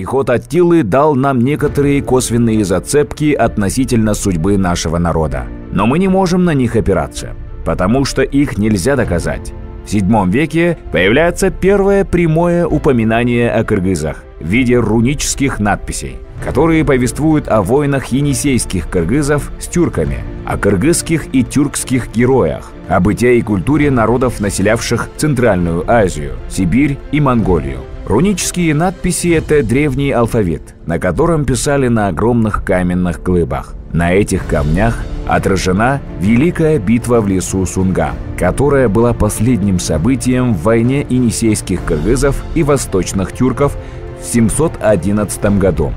Приход Аттилы дал нам некоторые косвенные зацепки относительно судьбы нашего народа. Но мы не можем на них опираться, потому что их нельзя доказать. В VII веке появляется первое прямое упоминание о кыргызах в виде рунических надписей, которые повествуют о войнах енисейских кыргызов с тюрками, о кыргызских и тюркских героях, о быте и культуре народов, населявших Центральную Азию, Сибирь и Монголию. Рунические надписи – это древний алфавит, на котором писали на огромных каменных глыбах. На этих камнях отражена Великая битва в лесу Сунга, которая была последним событием в войне енисейских кыргызов и восточных тюрков в 711 году.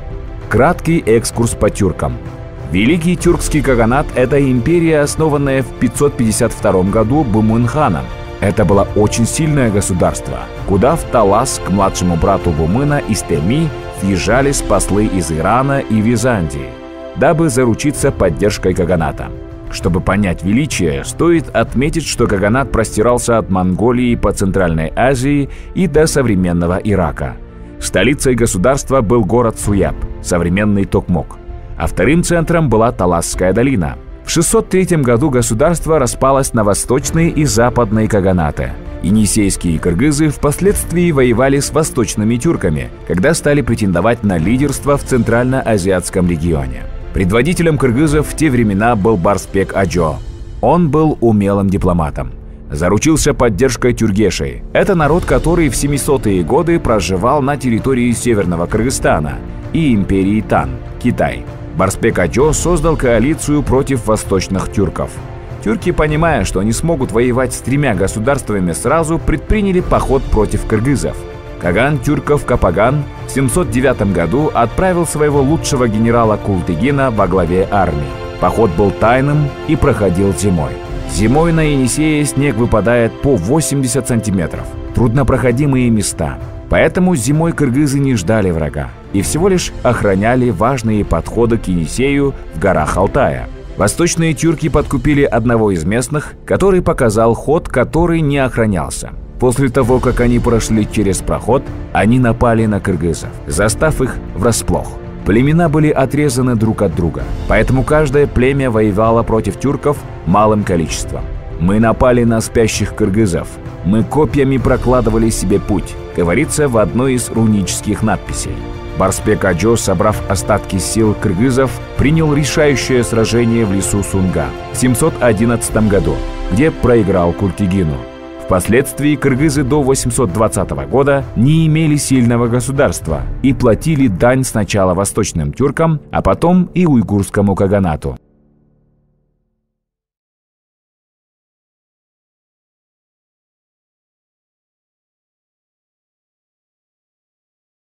Краткий экскурс по тюркам. Великий тюркский каганат – это империя, основанная в 552 году Бумын-ханом. Это было очень сильное государство, куда в Талас к младшему брату Бумына Истеми съезжались послы из Ирана и Византии, дабы заручиться поддержкой каганата. Чтобы понять величие, стоит отметить, что каганат простирался от Монголии по Центральной Азии и до современного Ирака. Столицей государства был город Суяб, современный Токмок, а вторым центром была Таласская долина. В 603 году государство распалось на восточные и западные каганаты. Енисейские кыргызы впоследствии воевали с восточными тюрками, когда стали претендовать на лидерство в Центрально-Азиатском регионе. Предводителем кыргызов в те времена был Барсбек Аджо. Он был умелым дипломатом. Заручился поддержкой тюргешей. Это народ, который в 700-е годы проживал на территории Северного Кыргызстана и империи Тан, Китай. Барсбек Аджо создал коалицию против восточных тюрков. Тюрки, понимая, что не смогут воевать с тремя государствами сразу, предприняли поход против кыргызов. Каган тюрков Капаган в 709 году отправил своего лучшего генерала Култыгина во главе армии. Поход был тайным и проходил зимой. Зимой на Енисее снег выпадает по 80 сантиметров. Труднопроходимые места. Поэтому зимой кыргызы не ждали врага и всего лишь охраняли важные подходы к Енисею в горах Алтая. Восточные тюрки подкупили одного из местных, который показал ход, который не охранялся. После того, как они прошли через проход, они напали на кыргызов, застав их врасплох. Племена были отрезаны друг от друга, поэтому каждое племя воевало против тюрков малым количеством. «Мы напали на спящих кыргызов. Мы копьями прокладывали себе путь», говорится в одной из рунических надписей. Барсбек Аджо, собрав остатки сил кыргызов, принял решающее сражение в лесу Сунга в 711 году, где проиграл Култыгину. Впоследствии кыргызы до 820 года не имели сильного государства и платили дань сначала восточным тюркам, а потом и уйгурскому каганату.